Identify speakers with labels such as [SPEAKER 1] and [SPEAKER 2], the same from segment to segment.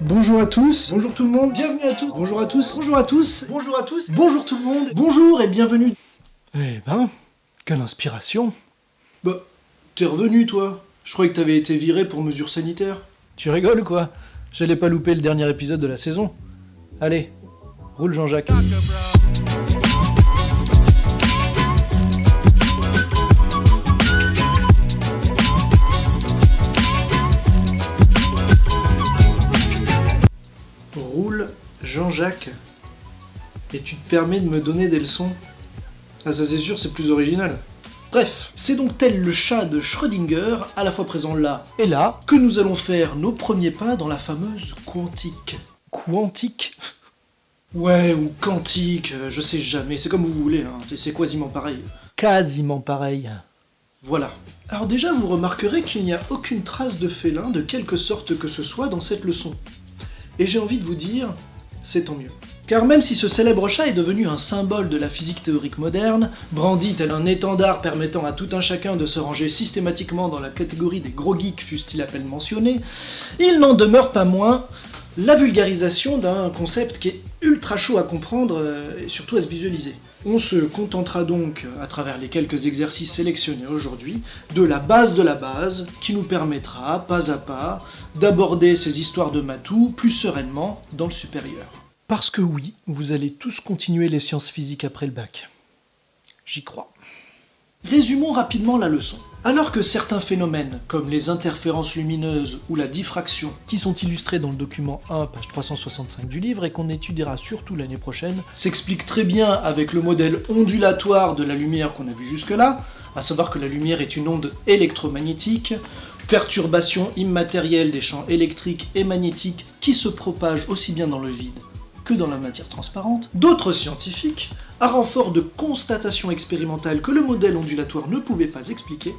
[SPEAKER 1] Bonjour à tous, bonjour tout le monde, bienvenue à tous, bonjour à tous, bonjour à tous, bonjour à tous, bonjour tout le monde, bonjour et bienvenue.
[SPEAKER 2] Eh ben, quelle inspiration.
[SPEAKER 1] Bah, t'es revenu toi. Je croyais que t'avais été viré pour mesures sanitaires.
[SPEAKER 2] Tu rigoles quoi? J'allais pas louper le dernier épisode de la saison. Allez, roule Jean-Jacques.
[SPEAKER 1] Roule Jean-Jacques. Et tu te permets de me donner des leçons? Ah ça c'est sûr, c'est plus original. Bref, c'est donc tel le chat de Schrödinger, à la fois présent là
[SPEAKER 2] Et là,
[SPEAKER 1] que nous allons faire nos premiers pas dans la fameuse quantique.
[SPEAKER 2] quantique.
[SPEAKER 1] Ouais, ou quantique, je sais jamais, c'est comme vous voulez, hein, c'est quasiment pareil.
[SPEAKER 2] Quasiment pareil.
[SPEAKER 1] Voilà. Alors déjà, vous remarquerez qu'il n'y a aucune trace de félin de quelque sorte que ce soit dans cette leçon. Et j'ai envie de vous dire, c'est tant mieux. Car même si ce célèbre chat est devenu un symbole de la physique théorique moderne, brandi tel un étendard permettant à tout un chacun de se ranger systématiquement dans la catégorie des gros geeks fussent-ils à peine mentionnés, il n'en demeure pas moins la vulgarisation d'un concept qui est ultra chaud à comprendre et surtout à se visualiser. On se contentera donc, à travers les quelques exercices sélectionnés aujourd'hui, de la base qui nous permettra, pas à pas, d'aborder ces histoires de matou plus sereinement dans le supérieur.
[SPEAKER 2] Parce que oui, vous allez tous continuer les sciences physiques après le bac. J'y crois.
[SPEAKER 1] Résumons rapidement la leçon. Alors que certains phénomènes, comme les interférences lumineuses ou la diffraction,
[SPEAKER 2] Qui sont illustrés dans le document 1, page 365 du livre, et qu'on étudiera surtout l'année prochaine,
[SPEAKER 1] s'expliquent très bien avec le modèle ondulatoire de la lumière qu'on a vu jusque-là, à savoir que la lumière est une onde électromagnétique, perturbation immatérielle des champs électriques et magnétiques qui se propagent aussi bien dans le vide que dans la matière transparente, d'autres scientifiques, à renfort de constatations expérimentales que le modèle ondulatoire ne pouvait pas expliquer,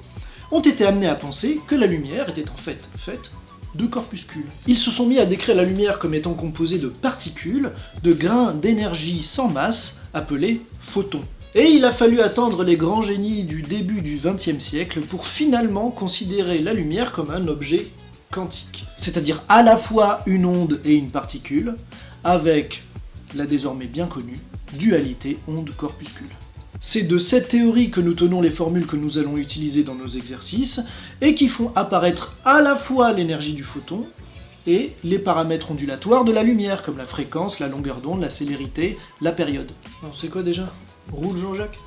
[SPEAKER 1] ont été amenés à penser que la lumière était en fait faite de corpuscules. Ils se sont mis à décrire la lumière comme étant composée de particules, de grains d'énergie sans masse, appelés photons. Et il a fallu attendre les grands génies du début du XXe siècle pour finalement considérer la lumière comme un objet quantique. C'est-à-dire à la fois une onde et une particule, avec la désormais bien connue dualité onde-corpuscule. C'est de cette théorie que nous tenons les formules que nous allons utiliser dans nos exercices, et qui font apparaître à la fois l'énergie du photon et les paramètres ondulatoires de la lumière, comme la fréquence, la longueur d'onde, la célérité, la période. Alors c'est quoi déjà? Roule Jean-Jacques?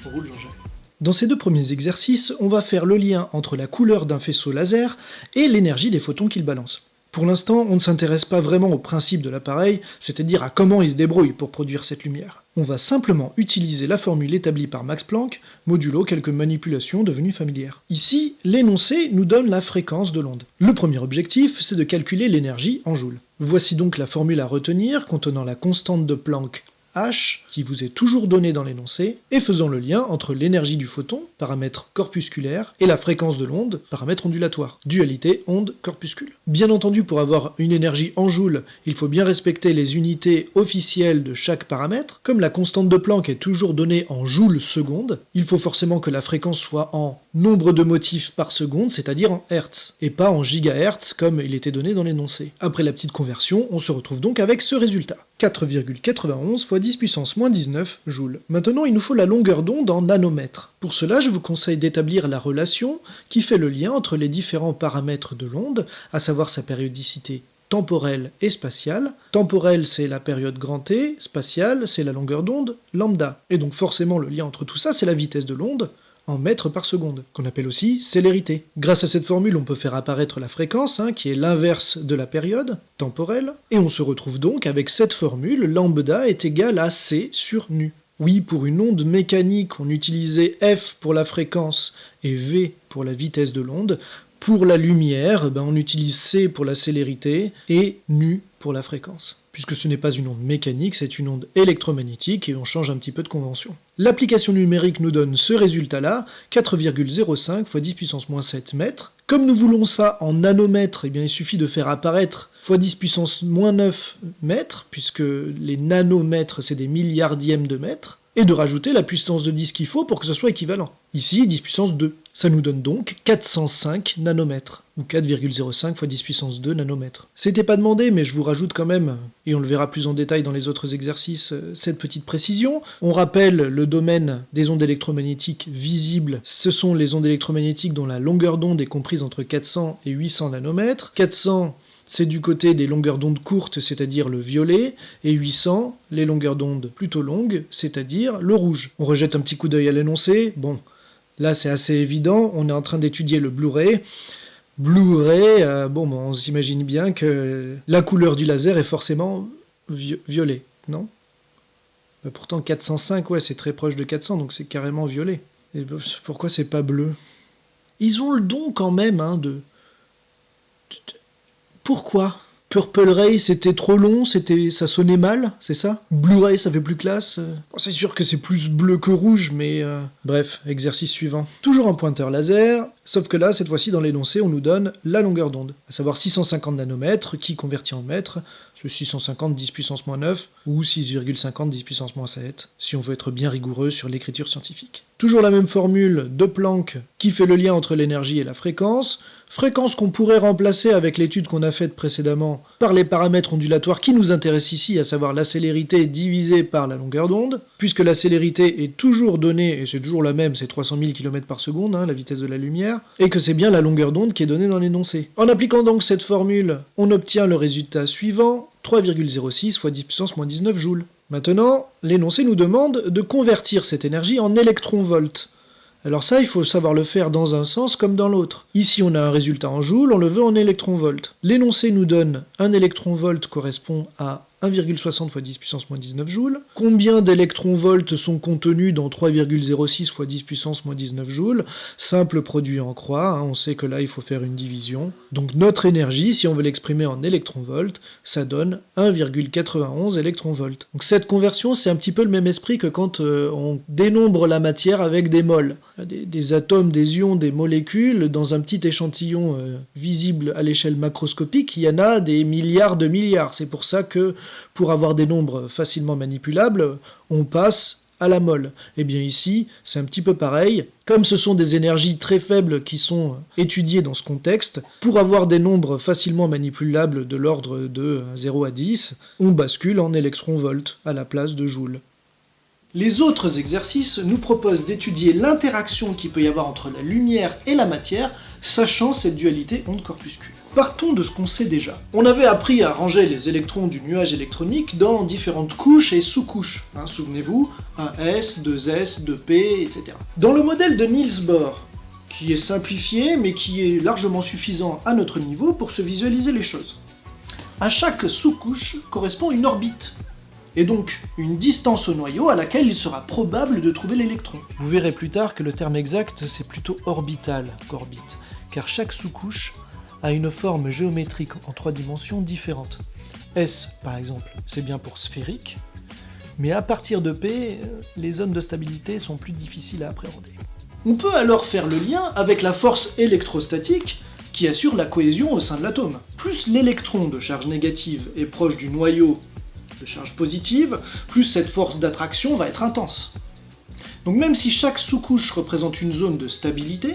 [SPEAKER 1] Roule Jean-Jacques.
[SPEAKER 2] dans ces deux premiers exercices, on va faire le lien entre la couleur d'un faisceau laser et l'énergie des photons qu'il balance. Pour l'instant, on ne s'intéresse pas vraiment au principe de l'appareil, c'est-à-dire à comment il se débrouille pour produire cette lumière. On va simplement utiliser la formule établie par Max Planck, modulo quelques manipulations devenues familières. Ici, l'énoncé nous donne la fréquence de l'onde. Le premier objectif, c'est de calculer l'énergie en joules. Voici donc la formule à retenir contenant la constante de Planck H, qui vous est toujours donnée dans l'énoncé, et faisant le lien entre l'énergie du photon, paramètre corpusculaire, et la fréquence de l'onde, paramètre ondulatoire. Dualité onde-corpuscule. Bien entendu, pour avoir une énergie en joules, il faut bien respecter les unités officielles de chaque paramètre. Comme la constante de Planck est toujours donnée en joules secondes, il faut forcément que la fréquence soit en nombre de motifs par seconde, c'est-à-dire en Hertz, et pas en gigahertz comme il était donné dans l'énoncé. Après la petite conversion, on se retrouve donc avec ce résultat. 4,91 fois 10 puissance moins 19 joules. Maintenant, il nous faut la longueur d'onde en nanomètres. Pour cela, je vous conseille d'établir la relation qui fait le lien entre les différents paramètres de l'onde, à savoir sa périodicité temporelle et spatiale. Temporelle, c'est la période grand T, spatiale, c'est la longueur d'onde lambda. Et donc forcément, le lien entre tout ça, c'est la vitesse de l'onde, en mètres par seconde, qu'on appelle aussi célérité. Grâce à cette formule, on peut faire apparaître la fréquence, qui est l'inverse de la période temporelle, et on se retrouve donc avec cette formule, lambda est égal à c sur nu. Oui, pour une onde mécanique, on utilisait f pour la fréquence et v pour la vitesse de l'onde. Pour la lumière, on utilise c pour la célérité et nu pour la fréquence. Puisque ce n'est pas une onde mécanique, c'est une onde électromagnétique et on change un petit peu de convention. L'application numérique nous donne ce résultat-là, 4,05 fois 10 puissance moins 7 mètres. Comme nous voulons ça en nanomètres, il suffit de faire apparaître fois 10 puissance moins 9 mètres, puisque les nanomètres c'est des milliardièmes de mètres, et de rajouter la puissance de 10 qu'il faut pour que ce soit équivalent. Ici, 10 puissance 2. Ça nous donne donc 405 nanomètres. ou 4,05 x 10 puissance 2 nanomètres. C'était pas demandé, mais je vous rajoute quand même, et on le verra plus en détail dans les autres exercices, cette petite précision. On rappelle le domaine des ondes électromagnétiques visibles. Ce sont les ondes électromagnétiques dont la longueur d'onde est comprise entre 400 et 800 nanomètres. 400, c'est du côté des longueurs d'onde courtes, c'est-à-dire le violet, et 800, les longueurs d'onde plutôt longues, c'est-à-dire le rouge. On rejette un petit coup d'œil à l'énoncé. Bon, là c'est assez évident, on est en train d'étudier le Blu-ray. Blu-ray, on s'imagine bien que la couleur du laser est forcément violet, non ? Pourtant 405, ouais, c'est très proche de 400, donc c'est carrément violet. Et pourquoi c'est pas bleu ? Ils ont le don quand même, de... Pourquoi ? Purple Ray, c'était trop long, ça sonnait mal, c'est ça ? Blu-ray, ça fait plus classe. C'est sûr que c'est plus bleu que rouge, mais... Bref, exercice suivant. Toujours un pointeur laser, sauf que là, cette fois-ci, dans l'énoncé, on nous donne la longueur d'onde, à savoir 650 nanomètres, qui convertit en mètres, c'est 650 10 puissance moins 9, ou 6,50 10 puissance moins 7, si on veut être bien rigoureux sur l'écriture scientifique. Toujours la même formule de Planck, qui fait le lien entre l'énergie et la fréquence qu'on pourrait remplacer avec l'étude qu'on a faite précédemment par les paramètres ondulatoires qui nous intéressent ici, à savoir la célérité divisée par la longueur d'onde, puisque la célérité est toujours donnée, et c'est toujours la même, c'est 300 000 km par seconde, la vitesse de la lumière, et que c'est bien la longueur d'onde qui est donnée dans l'énoncé. En appliquant donc cette formule, on obtient le résultat suivant, 3,06 x 10 puissance moins 19 joules. Maintenant, l'énoncé nous demande de convertir cette énergie en électronvolts. Alors ça, il faut savoir le faire dans un sens comme dans l'autre. Ici, on a un résultat en joules, on le veut en électronvolts. L'énoncé nous donne un électronvolt correspond à 1,60 x 10 puissance moins 19 joules. Combien d'électronvolts sont contenus dans 3,06 x 10 puissance moins 19 joules ? Simple produit en croix, on sait que là il faut faire une division. Donc notre énergie, si on veut l'exprimer en électronvolts, ça donne 1,91 électronvolts. Donc cette conversion, c'est un petit peu le même esprit que quand on dénombre la matière avec des moles. Des atomes, des ions, des molécules, dans un petit échantillon visible à l'échelle macroscopique, il y en a des milliards de milliards. C'est pour ça que, pour avoir des nombres facilement manipulables, on passe à la mole. Et bien ici, c'est un petit peu pareil. Comme ce sont des énergies très faibles qui sont étudiées dans ce contexte, pour avoir des nombres facilement manipulables de l'ordre de 0 à 10, on bascule en électronvolts à la place de joules.
[SPEAKER 1] Les autres exercices nous proposent d'étudier l'interaction qu'il peut y avoir entre la lumière et la matière, sachant cette dualité onde-corpuscule. Partons de ce qu'on sait déjà. On avait appris à ranger les électrons du nuage électronique dans différentes couches et sous-couches. Souvenez-vous, 1s, 2s, 2p, etc. Dans le modèle de Niels Bohr, qui est simplifié mais qui est largement suffisant à notre niveau pour se visualiser les choses. À chaque sous-couche correspond une orbite, et donc une distance au noyau à laquelle il sera probable de trouver l'électron.
[SPEAKER 2] Vous verrez plus tard que le terme exact c'est plutôt orbital qu'orbite, car chaque sous-couche a une forme géométrique en 3 dimensions différentes. S par exemple, c'est bien pour sphérique, mais à partir de P, les zones de stabilité sont plus difficiles à appréhender.
[SPEAKER 1] On peut alors faire le lien avec la force électrostatique qui assure la cohésion au sein de l'atome. Plus l'électron de charge négative est proche du noyau de charge positive, plus cette force d'attraction va être intense. Donc même si chaque sous-couche représente une zone de stabilité,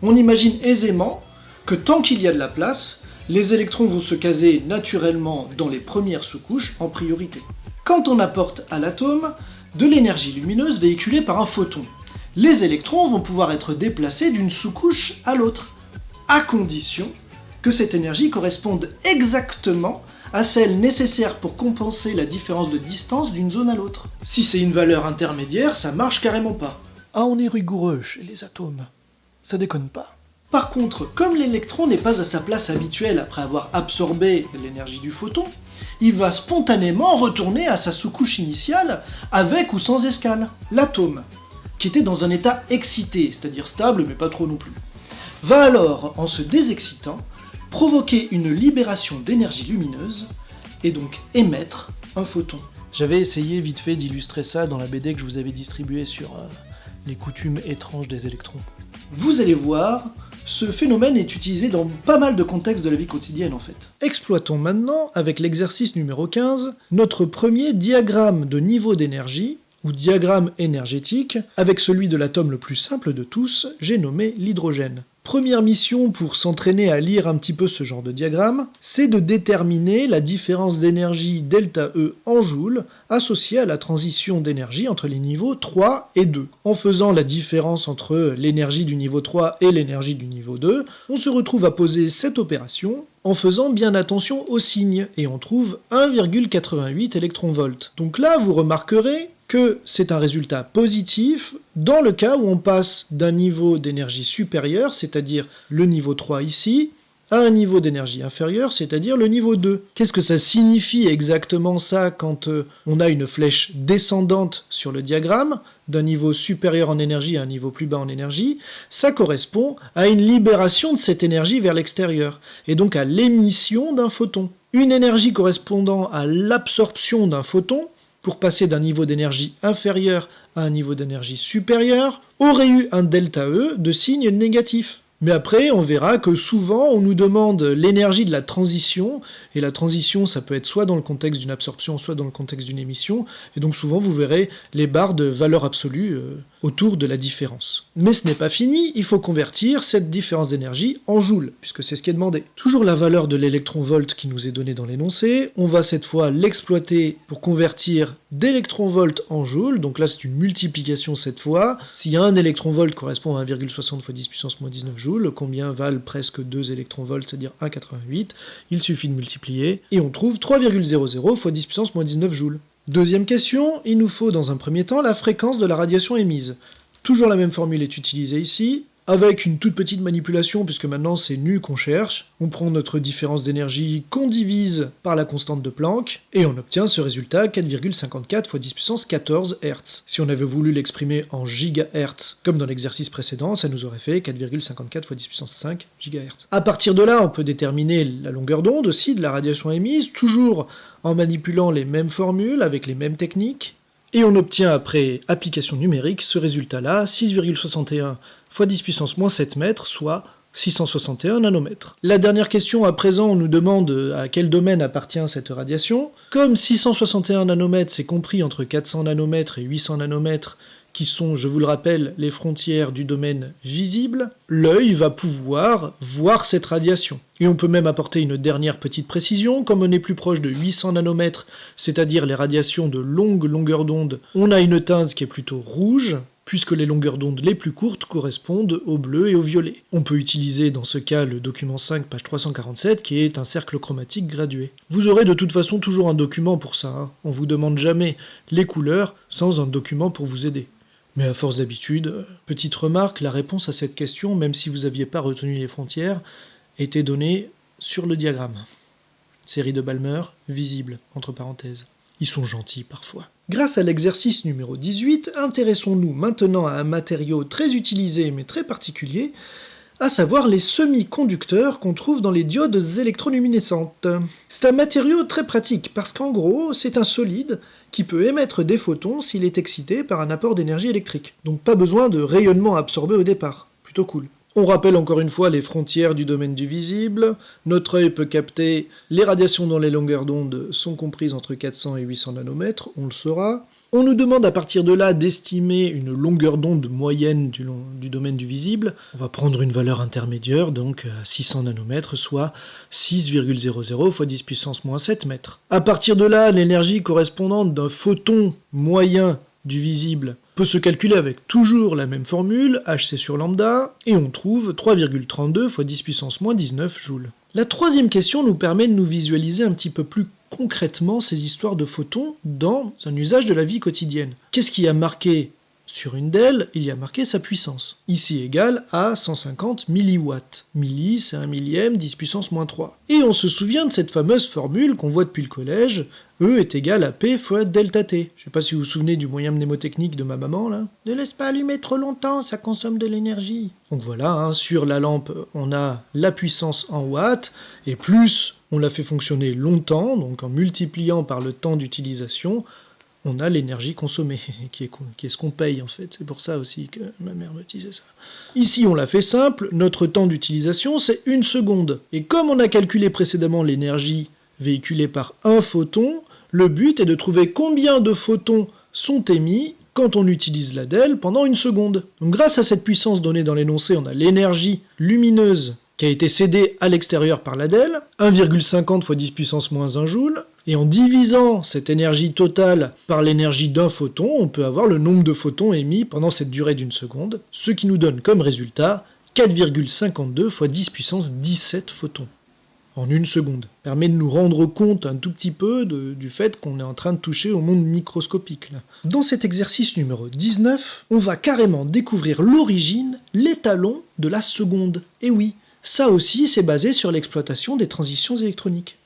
[SPEAKER 1] on imagine aisément que tant qu'il y a de la place, les électrons vont se caser naturellement dans les premières sous-couches en priorité. Quand on apporte à l'atome de l'énergie lumineuse véhiculée par un photon, les électrons vont pouvoir être déplacés d'une sous-couche à l'autre, à condition que cette énergie corresponde exactement à celle nécessaire pour compenser la différence de distance d'une zone à l'autre. Si c'est une valeur intermédiaire, ça marche carrément pas.
[SPEAKER 2] Ah, on est rigoureux chez les atomes. Ça déconne pas.
[SPEAKER 1] Par contre, comme l'électron n'est pas à sa place habituelle après avoir absorbé l'énergie du photon, il va spontanément retourner à sa sous-couche initiale avec ou sans escale, l'atome, qui était dans un état excité, c'est-à-dire stable mais pas trop non plus, va alors, en se désexcitant, provoquer une libération d'énergie lumineuse et donc émettre un photon.
[SPEAKER 2] J'avais essayé vite fait d'illustrer ça dans la BD que je vous avais distribuée sur les coutumes étranges des électrons.
[SPEAKER 1] Vous allez voir, ce phénomène est utilisé dans pas mal de contextes de la vie quotidienne en fait.
[SPEAKER 2] Exploitons maintenant, avec l'exercice numéro 15, notre premier diagramme de niveau d'énergie, ou diagramme énergétique, avec celui de l'atome le plus simple de tous, j'ai nommé l'hydrogène. Première mission pour s'entraîner à lire un petit peu ce genre de diagramme, c'est de déterminer la différence d'énergie ΔE en joules associée à la transition d'énergie entre les niveaux 3 et 2. En faisant la différence entre l'énergie du niveau 3 et l'énergie du niveau 2, on se retrouve à poser cette opération en faisant bien attention aux signes, et on trouve 1,88 électronvolts. Donc là, vous remarquerez que c'est un résultat positif dans le cas où on passe d'un niveau d'énergie supérieur, c'est-à-dire le niveau 3 ici, à un niveau d'énergie inférieur, c'est-à-dire le niveau 2. Qu'est-ce que ça signifie exactement ça quand on a une flèche descendante sur le diagramme, d'un niveau supérieur en énergie à un niveau plus bas en énergie? Ça correspond à une libération de cette énergie vers l'extérieur, et donc à l'émission d'un photon. Une énergie correspondant à l'absorption d'un photon, pour passer d'un niveau d'énergie inférieur à un niveau d'énergie supérieur, aurait eu un ΔE de signe négatif. Mais après, on verra que souvent, on nous demande l'énergie de la transition, et la transition, ça peut être soit dans le contexte d'une absorption, soit dans le contexte d'une émission, et donc souvent, vous verrez les barres de valeur absolue autour de la différence. Mais ce n'est pas fini, il faut convertir cette différence d'énergie en joules, puisque c'est ce qui est demandé. Toujours la valeur de l'électronvolt qui nous est donnée dans l'énoncé, on va cette fois l'exploiter pour convertir d'électronvolts en joules, donc là c'est une multiplication cette fois. S'il y a un électronvolt correspond à 1,60 fois 10 puissance moins 19 joules, combien valent presque 2 électronvolts, c'est-à-dire 1,88, il suffit de multiplier, et on trouve 3,00 fois 10 puissance moins 19 joules. Deuxième question, il nous faut dans un premier temps la fréquence de la radiation émise. Toujours la même formule est utilisée ici, avec une toute petite manipulation, puisque maintenant c'est nu qu'on cherche. On prend notre différence d'énergie qu'on divise par la constante de Planck, et on obtient ce résultat 4,54 fois 10 puissance 14 Hz. Si on avait voulu l'exprimer en gigahertz, comme dans l'exercice précédent, ça nous aurait fait 4,54 fois 10 puissance 5 gigahertz. À partir de là, on peut déterminer la longueur d'onde aussi de la radiation émise, toujours en manipulant les mêmes formules, avec les mêmes techniques, et on obtient après application numérique ce résultat-là, 6,61 fois 10 puissance moins 7 mètres, soit 661 nanomètres. La dernière question à présent, on nous demande à quel domaine appartient cette radiation. Comme 661 nanomètres, c'est compris entre 400 nanomètres et 800 nanomètres, qui sont, je vous le rappelle, les frontières du domaine visible, l'œil va pouvoir voir cette radiation. Et on peut même apporter une dernière petite précision, comme on est plus proche de 800 nanomètres, c'est-à-dire les radiations de longue longueur d'onde, on a une teinte qui est plutôt rouge, puisque les longueurs d'onde les plus courtes correspondent au bleu et au violet. On peut utiliser dans ce cas le document 5, page 347, qui est un cercle chromatique gradué. Vous aurez de toute façon toujours un document pour ça, hein. On vous demande jamais les couleurs sans un document pour vous aider. Mais à force d'habitude, petite remarque, la réponse à cette question, même si vous n'aviez pas retenu les frontières, était donnée sur le diagramme. Série de Balmer, visible, entre parenthèses. Ils sont gentils parfois. Grâce à l'exercice numéro 18, intéressons-nous maintenant à un matériau très utilisé mais très particulier, à savoir les semi-conducteurs qu'on trouve dans les diodes électroluminescentes. C'est un matériau très pratique parce qu'en gros, c'est un solide qui peut émettre des photons s'il est excité par un apport d'énergie électrique. Donc pas besoin de rayonnement absorbé au départ. Plutôt cool. On rappelle encore une fois les frontières du domaine du visible. Notre œil peut capter les radiations dont les longueurs d'onde sont comprises entre 400 et 800 nanomètres, on le saura. On nous demande à partir de là d'estimer une longueur d'onde moyenne du domaine du visible. On va prendre une valeur intermédiaire, donc à 600 nanomètres, soit 6,00 fois 10 puissance moins 7 mètres. À partir de là, l'énergie correspondante d'un photon moyen du visible peut se calculer avec toujours la même formule, hc sur lambda, et on trouve 3,32 fois 10 puissance moins 19 joules. La troisième question nous permet de nous visualiser un petit peu plus concrètement ces histoires de photons dans un usage de la vie quotidienne. Qu'est-ce qui a marqué sur une DEL? Il y a marqué sa puissance. Ici égale à 150 milliwatts. Milli, c'est 1 millième, 10 puissance moins 3. Et on se souvient de cette fameuse formule qu'on voit depuis le collège, E est égal à P fois delta T. Je sais pas si vous vous souvenez du moyen mnémotechnique de ma maman, là. Ne laisse pas allumer trop longtemps, ça consomme de l'énergie. Donc voilà, hein, sur la lampe, on a la puissance en watts, et plus on la fait fonctionner longtemps, donc en multipliant par le temps d'utilisation, on a l'énergie consommée, qui est ce qu'on paye en fait. C'est pour ça aussi que ma mère me disait ça. Ici, on l'a fait simple, notre temps d'utilisation, c'est 1 seconde. Et comme on a calculé précédemment l'énergie véhiculée par un photon, le but est de trouver combien de photons sont émis quand on utilise la DEL pendant une seconde. Donc grâce à cette puissance donnée dans l'énoncé, on a l'énergie lumineuse qui a été cédée à l'extérieur par la DEL, 1,50 fois 10 puissance moins 1 joule, et en divisant cette énergie totale par l'énergie d'un photon, on peut avoir le nombre de photons émis pendant cette durée d'une seconde, ce qui nous donne comme résultat 4,52 fois 10 puissance 17 photons en une seconde. Ça permet de nous rendre compte un tout petit peu du fait qu'on est en train de toucher au monde microscopique. Là. Dans cet exercice numéro 19, on va carrément découvrir l'origine, l'étalon de la seconde. Et oui, ça aussi c'est basé sur l'exploitation des transitions électroniques.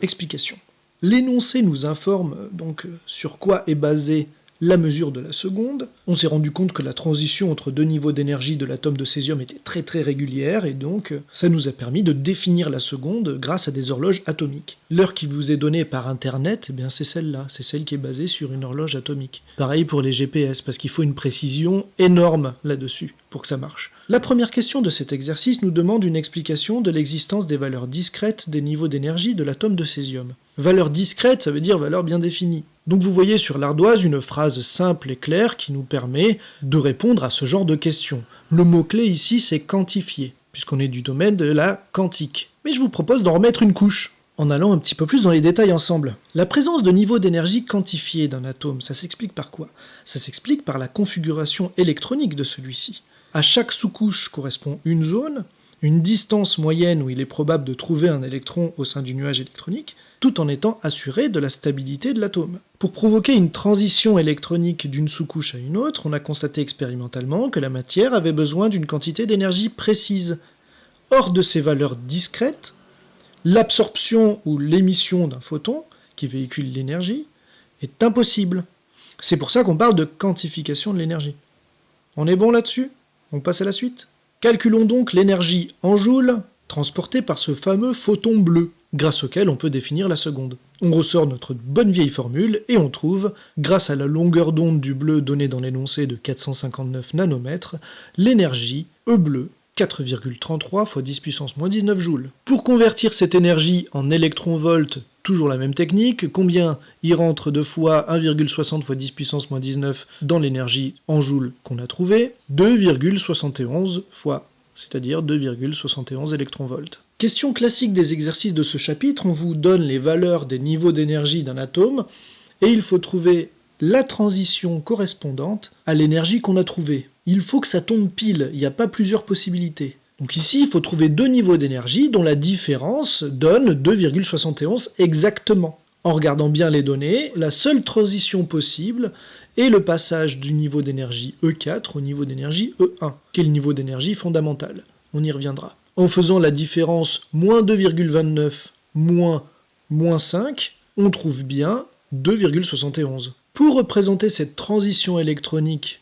[SPEAKER 2] Explication. L'énoncé nous informe donc sur quoi est basée la mesure de la seconde. On s'est rendu compte que la transition entre deux niveaux d'énergie de l'atome de césium était très très régulière et donc ça nous a permis de définir la seconde grâce à des horloges atomiques. L'heure qui vous est donnée par internet, eh bien c'est celle-là, c'est celle qui est basée sur une horloge atomique. Pareil pour les GPS, parce qu'il faut une précision énorme là-dessus pour que ça marche. La première question de cet exercice nous demande une explication de l'existence des valeurs discrètes des niveaux d'énergie de l'atome de césium. Valeur discrète, ça veut dire valeur bien définie. Donc vous voyez sur l'ardoise une phrase simple et claire qui nous permet de répondre à ce genre de questions. Le mot-clé ici c'est quantifier, puisqu'on est du domaine de la quantique. Mais je vous propose d'en remettre une couche, en allant un petit peu plus dans les détails ensemble. La présence de niveaux d'énergie quantifiés d'un atome, ça s'explique par quoi? Ça s'explique par la configuration électronique de celui-ci. À chaque sous-couche correspond une zone, une distance moyenne où il est probable de trouver un électron au sein du nuage électronique, tout en étant assuré de la stabilité de l'atome. Pour provoquer une transition électronique d'une sous-couche à une autre, on a constaté expérimentalement que la matière avait besoin d'une quantité d'énergie précise. Hors de ces valeurs discrètes, l'absorption ou l'émission d'un photon, qui véhicule l'énergie, est impossible. C'est pour ça qu'on parle de quantification de l'énergie. On est bon là-dessus ? On passe à la suite ? Calculons donc l'énergie en joules transportée par ce fameux photon bleu, grâce auquel on peut définir la seconde. On ressort notre bonne vieille formule et on trouve, grâce à la longueur d'onde du bleu donnée dans l'énoncé de 459 nanomètres, l'énergie E bleu 4,33 fois 10 puissance moins 19 joules. Pour convertir cette énergie en électronvolts, toujours la même technique, combien y rentre 2 fois 1,60 fois 10 puissance moins 19 dans l'énergie en joules qu'on a trouvée? 2,71 fois, c'est-à-dire 2,71 électronvolts. Question classique des exercices de ce chapitre, on vous donne les valeurs des niveaux d'énergie d'un atome, et il faut trouver la transition correspondante à l'énergie qu'on a trouvée. Il faut que ça tombe pile, il n'y a pas plusieurs possibilités. Donc ici, il faut trouver deux niveaux d'énergie dont la différence donne 2,71 exactement. En regardant bien les données, la seule transition possible est le passage du niveau d'énergie E4 au niveau d'énergie E1, qui est le niveau d'énergie fondamental. On y reviendra. En faisant la différence moins 2,29 moins 5, on trouve bien 2,71. Pour représenter cette transition électronique,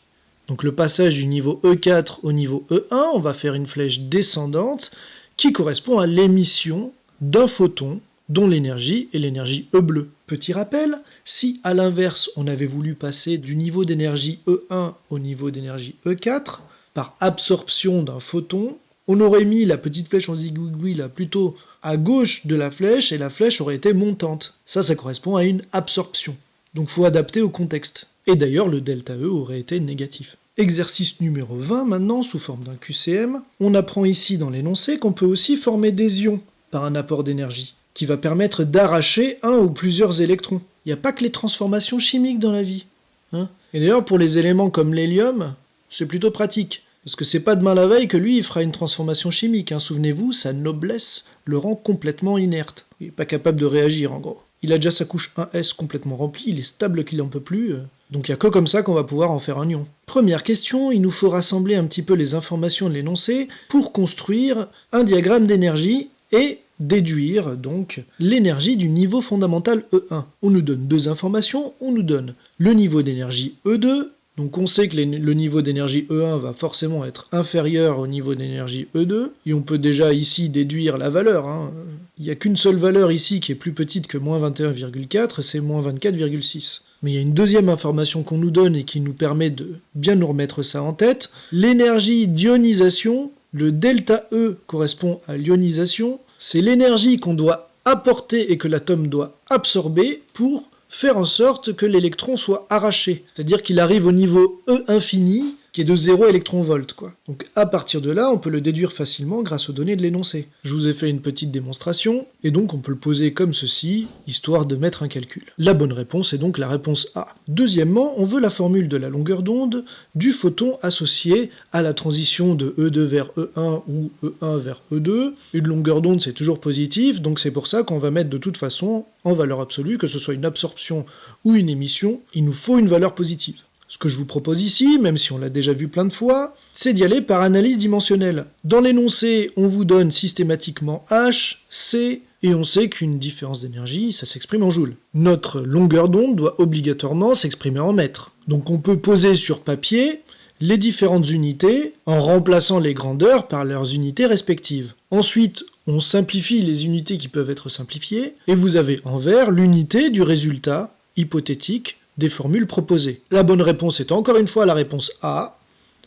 [SPEAKER 2] donc le passage du niveau E4 au niveau E1, on va faire une flèche descendante qui correspond à l'émission d'un photon dont l'énergie est l'énergie E bleu. Petit rappel, si à l'inverse on avait voulu passer du niveau d'énergie E1 au niveau d'énergie E4, par absorption d'un photon, on aurait mis la petite flèche en zigouigoui là plutôt à gauche de la flèche et la flèche aurait été montante. Ça correspond à une absorption. Donc faut adapter au contexte. Et d'ailleurs le delta E aurait été négatif. Exercice numéro 20 maintenant sous forme d'un QCM. On apprend ici dans l'énoncé qu'on peut aussi former des ions par un apport d'énergie, qui va permettre d'arracher un ou plusieurs électrons. Il n'y a pas que les transformations chimiques dans la vie. Et d'ailleurs pour les éléments comme l'hélium, c'est plutôt pratique. Parce que c'est pas demain la veille que lui il fera une transformation chimique. Souvenez-vous, sa noblesse le rend complètement inerte. Il n'est pas capable de réagir en gros. Il a déjà sa couche 1s complètement remplie, il est stable qu'il n'en peut plus, donc il n'y a que comme ça qu'on va pouvoir en faire un ion. Première question, il nous faut rassembler un petit peu les informations de l'énoncé pour construire un diagramme d'énergie et déduire donc l'énergie du niveau fondamental E1. On nous donne deux informations, on nous donne le niveau d'énergie E2, donc on sait que le niveau d'énergie E1 va forcément être inférieur au niveau d'énergie E2, et on peut déjà ici déduire la valeur. Il n'y a qu'une seule valeur ici qui est plus petite que moins 21,4, c'est moins 24,6. Mais il y a une deuxième information qu'on nous donne et qui nous permet de bien nous remettre ça en tête. L'énergie d'ionisation, le delta E correspond à l'ionisation, c'est l'énergie qu'on doit apporter et que l'atome doit absorber pour faire en sorte que l'électron soit arraché, c'est-à-dire qu'il arrive au niveau E infini, qui est de 0 électron-volt, quoi. Donc à partir de là, on peut le déduire facilement grâce aux données de l'énoncé. Je vous ai fait une petite démonstration, et donc on peut le poser comme ceci, histoire de mettre un calcul. La bonne réponse est donc la réponse A. Deuxièmement, on veut la formule de la longueur d'onde du photon associé à la transition de E2 vers E1 ou E1 vers E2. Une longueur d'onde, c'est toujours positif, donc c'est pour ça qu'on va mettre de toute façon en valeur absolue, que ce soit une absorption ou une émission, il nous faut une valeur positive. Ce que je vous propose ici, même si on l'a déjà vu plein de fois, c'est d'y aller par analyse dimensionnelle. Dans l'énoncé, on vous donne systématiquement H, C, et on sait qu'une différence d'énergie, ça s'exprime en joules. Notre longueur d'onde doit obligatoirement s'exprimer en mètres. Donc on peut poser sur papier les différentes unités en remplaçant les grandeurs par leurs unités respectives. Ensuite, on simplifie les unités qui peuvent être simplifiées, et vous avez en vert l'unité du résultat hypothétique des formules proposées. La bonne réponse est encore une fois la réponse A,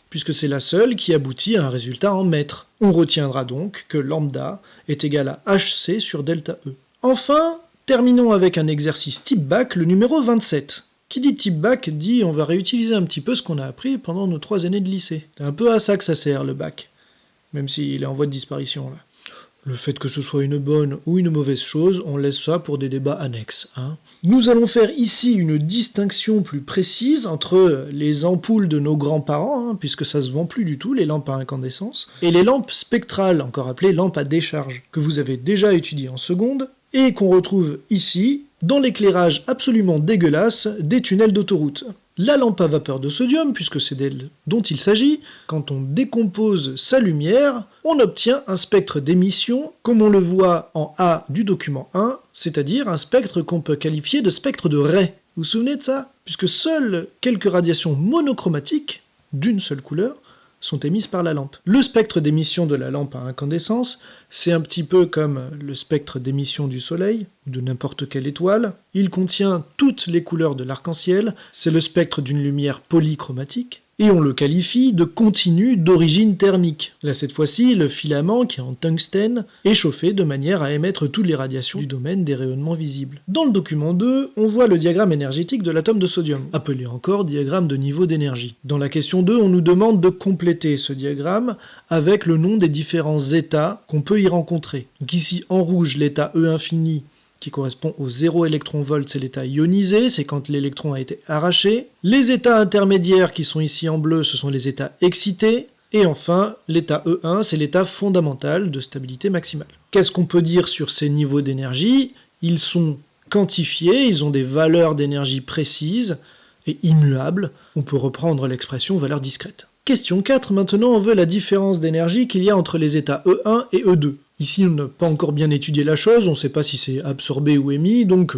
[SPEAKER 2] puisque c'est la seule qui aboutit à un résultat en mètres. On retiendra donc que lambda est égal à HC sur delta E. Enfin, terminons avec un exercice type bac, le numéro 27. Qui dit type bac dit on va réutiliser un petit peu ce qu'on a appris pendant nos 3 années de lycée. C'est un peu à ça que ça sert le bac, même s'il est en voie de disparition là. Le fait que ce soit une bonne ou une mauvaise chose, on laisse ça pour des débats annexes. Nous allons faire ici une distinction plus précise entre les ampoules de nos grands-parents, puisque ça se vend plus du tout, les lampes à incandescence, et les lampes spectrales, encore appelées lampes à décharge, que vous avez déjà étudiées en seconde, et qu'on retrouve ici, dans l'éclairage absolument dégueulasse des tunnels d'autoroute. La lampe à vapeur de sodium, puisque c'est d'elle dont il s'agit, quand on décompose sa lumière, on obtient un spectre d'émission, comme on le voit en A du document 1, c'est-à-dire un spectre qu'on peut qualifier de spectre de Ray. Vous vous souvenez de ça? Puisque seules quelques radiations monochromatiques, d'une seule couleur, sont émises par la lampe. Le spectre d'émission de la lampe à incandescence, c'est un petit peu comme le spectre d'émission du Soleil, ou de n'importe quelle étoile. Il contient toutes les couleurs de l'arc-en-ciel, c'est le spectre d'une lumière polychromatique, et on le qualifie de continu d'origine thermique. Là, cette fois-ci, le filament, qui est en tungstène, est chauffé de manière à émettre toutes les radiations du domaine des rayonnements visibles. Dans le document 2, on voit le diagramme énergétique de l'atome de sodium, appelé encore diagramme de niveau d'énergie. Dans la question 2, on nous demande de compléter ce diagramme avec le nom des différents états qu'on peut y rencontrer. Donc ici, en rouge, l'état E infini, qui correspond au 0 électron-volt, c'est l'état ionisé, c'est quand l'électron a été arraché. Les états intermédiaires qui sont ici en bleu, ce sont les états excités. Et enfin, l'état E1, c'est l'état fondamental de stabilité maximale. Qu'est-ce qu'on peut dire sur ces niveaux d'énergie? Ils sont quantifiés, ils ont des valeurs d'énergie précises et immuables. On peut reprendre l'expression valeur discrète. Question 4, maintenant on veut la différence d'énergie qu'il y a entre les états E1 et E2. Ici, on n'a pas encore bien étudié la chose, on ne sait pas si c'est absorbé ou émis, donc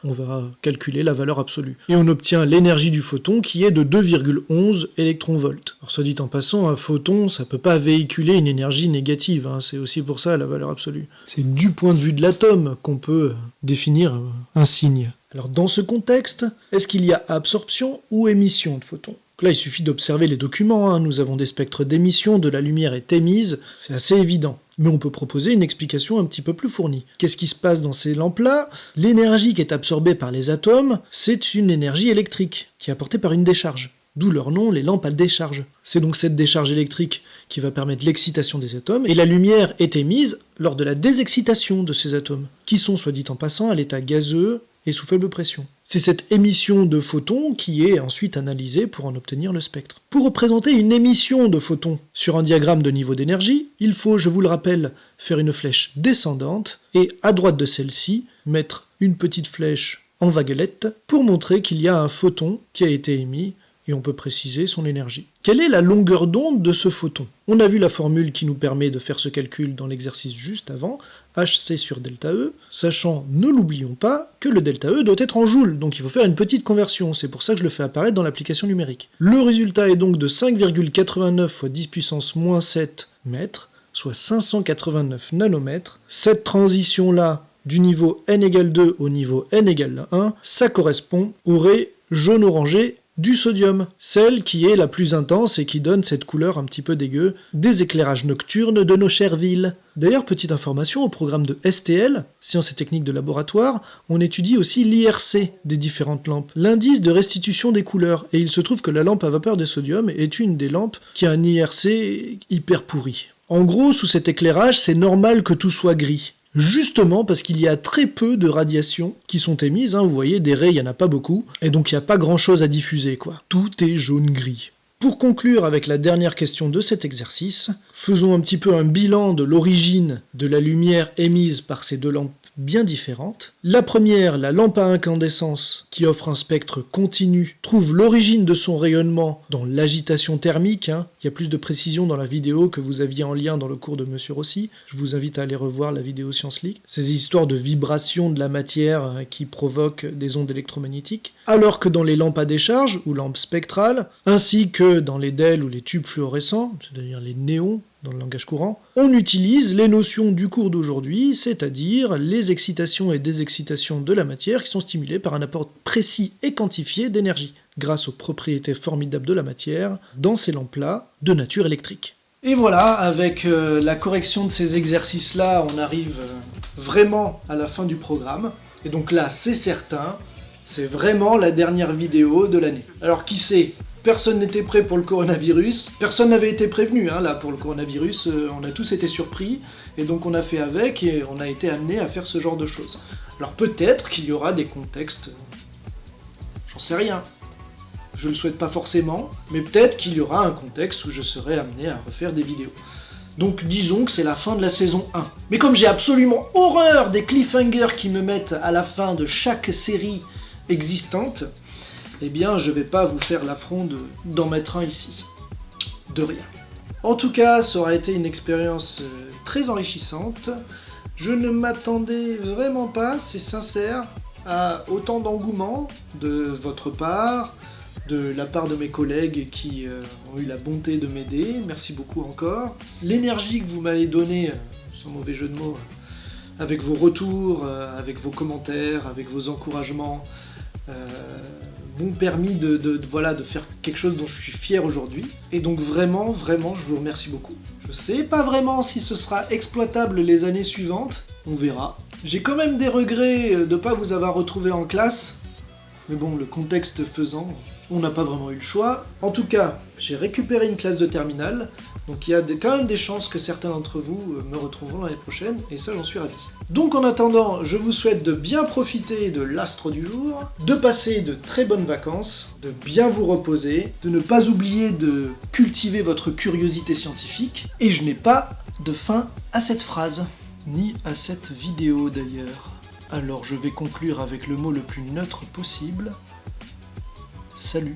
[SPEAKER 2] on va calculer la valeur absolue. Et on obtient l'énergie du photon qui est de 2,11 électron-volts. Alors soit dit en passant, un photon, ça ne peut pas véhiculer une énergie négative, c'est aussi pour ça la valeur absolue. C'est du point de vue de l'atome qu'on peut définir un signe. Alors dans ce contexte, est-ce qu'il y a absorption ou émission de photons? Là, il suffit d'observer les documents, nous avons des spectres d'émission, de la lumière est émise, c'est assez évident. Mais on peut proposer une explication un petit peu plus fournie. Qu'est-ce qui se passe dans ces lampes-là? L'énergie qui est absorbée par les atomes, c'est une énergie électrique, qui est apportée par une décharge. D'où leur nom, les lampes à décharge. C'est donc cette décharge électrique qui va permettre l'excitation des atomes, et la lumière est émise lors de la désexcitation de ces atomes, qui sont, soit dit en passant, à l'état gazeux et sous faible pression. C'est cette émission de photons qui est ensuite analysée pour en obtenir le spectre. Pour représenter une émission de photons sur un diagramme de niveau d'énergie, il faut, je vous le rappelle, faire une flèche descendante et à droite de celle-ci, mettre une petite flèche en vaguelette pour montrer qu'il y a un photon qui a été émis et on peut préciser son énergie. Quelle est la longueur d'onde de ce photon? On a vu la formule qui nous permet de faire ce calcul dans l'exercice juste avant, HC sur delta E, sachant, ne l'oublions pas, que le delta E doit être en joules, donc il faut faire une petite conversion, c'est pour ça que je le fais apparaître dans l'application numérique. Le résultat est donc de 5,89 fois 10 puissance moins 7 mètres, soit 589 nanomètres. Cette transition-là, du niveau n égale 2 au niveau n égale 1, ça correspond au ray jaune-orangé du sodium, celle qui est la plus intense et qui donne cette couleur un petit peu dégueu des éclairages nocturnes de nos chères villes. D'ailleurs, petite information, au programme de STL, Sciences et Techniques de Laboratoire, on étudie aussi l'IRC des différentes lampes, l'indice de restitution des couleurs, et il se trouve que la lampe à vapeur de sodium est une des lampes qui a un IRC hyper pourri. En gros, sous cet éclairage, c'est normal que tout soit gris. Justement parce qu'il y a très peu de radiations qui sont émises, vous voyez, des raies, il n'y en a pas beaucoup, et donc il n'y a pas grand chose à diffuser, quoi. Tout est jaune-gris. Pour conclure avec la dernière question de cet exercice, faisons un petit peu un bilan de l'origine de la lumière émise par ces deux lampes bien différentes. La première, la lampe à incandescence, qui offre un spectre continu, trouve l'origine de son rayonnement dans l'agitation thermique. Il y a plus de précision dans la vidéo que vous aviez en lien dans le cours de Monsieur Rossi. Je vous invite à aller revoir la vidéo Science League. Ces histoires de vibration de la matière qui provoquent des ondes électromagnétiques. Alors que dans les lampes à décharge, ou lampes spectrales, ainsi que dans les DEL ou les tubes fluorescents, c'est-à-dire les néons, dans le langage courant, on utilise les notions du cours d'aujourd'hui, c'est-à-dire les excitations et désexcitations de la matière qui sont stimulées par un apport précis et quantifié d'énergie, grâce aux propriétés formidables de la matière, dans ces lampes-là, de nature électrique.
[SPEAKER 1] Et voilà, avec la correction de ces exercices-là, on arrive vraiment à la fin du programme. Et donc là, c'est certain, c'est vraiment la dernière vidéo de l'année. Alors qui sait ? Personne n'était prêt pour le coronavirus, personne n'avait été prévenu, là pour le coronavirus, on a tous été surpris, et donc on a fait avec, et on a été amené à faire ce genre de choses. Alors peut-être qu'il y aura des contextes, j'en sais rien, je le souhaite pas forcément, mais peut-être qu'il y aura un contexte où je serai amené à refaire des vidéos. Donc disons que c'est la fin de la saison 1. Mais comme j'ai absolument horreur des cliffhangers qui me mettent à la fin de chaque série existante, eh bien je vais pas vous faire l'affront d'en mettre un ici. De rien. En tout cas, ça aura été une expérience très enrichissante. Je ne m'attendais vraiment pas, c'est sincère, à autant d'engouement de votre part, de la part de mes collègues qui ont eu la bonté de m'aider. Merci beaucoup encore. L'énergie que vous m'avez donnée, sans mauvais jeu de mots, avec vos retours, avec vos commentaires, avec vos encouragements, m'ont permis de faire quelque chose dont je suis fier aujourd'hui. Et donc vraiment, je vous remercie beaucoup. Je sais pas vraiment si ce sera exploitable les années suivantes, on verra. J'ai quand même des regrets de ne pas vous avoir retrouvé en classe, mais bon, le contexte faisant, on n'a pas vraiment eu le choix. En tout cas, j'ai récupéré une classe de terminale, donc il y a quand même des chances que certains d'entre vous me retrouveront l'année prochaine, et ça j'en suis ravi. Donc en attendant, je vous souhaite de bien profiter de l'astre du jour, de passer de très bonnes vacances, de bien vous reposer, de ne pas oublier de cultiver votre curiosité scientifique, et je n'ai pas de fin à cette phrase, ni à cette vidéo d'ailleurs. Alors je vais conclure avec le mot le plus neutre possible. Salut.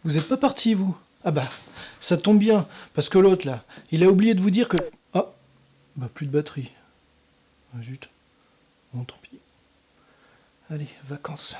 [SPEAKER 1] Vous êtes pas parti, vous? Ah bah, ça tombe bien, parce que l'autre, là, il a oublié de vous dire que... Ah, bah plus de batterie. Ah, zut. Bon, tant pis. Allez, vacances.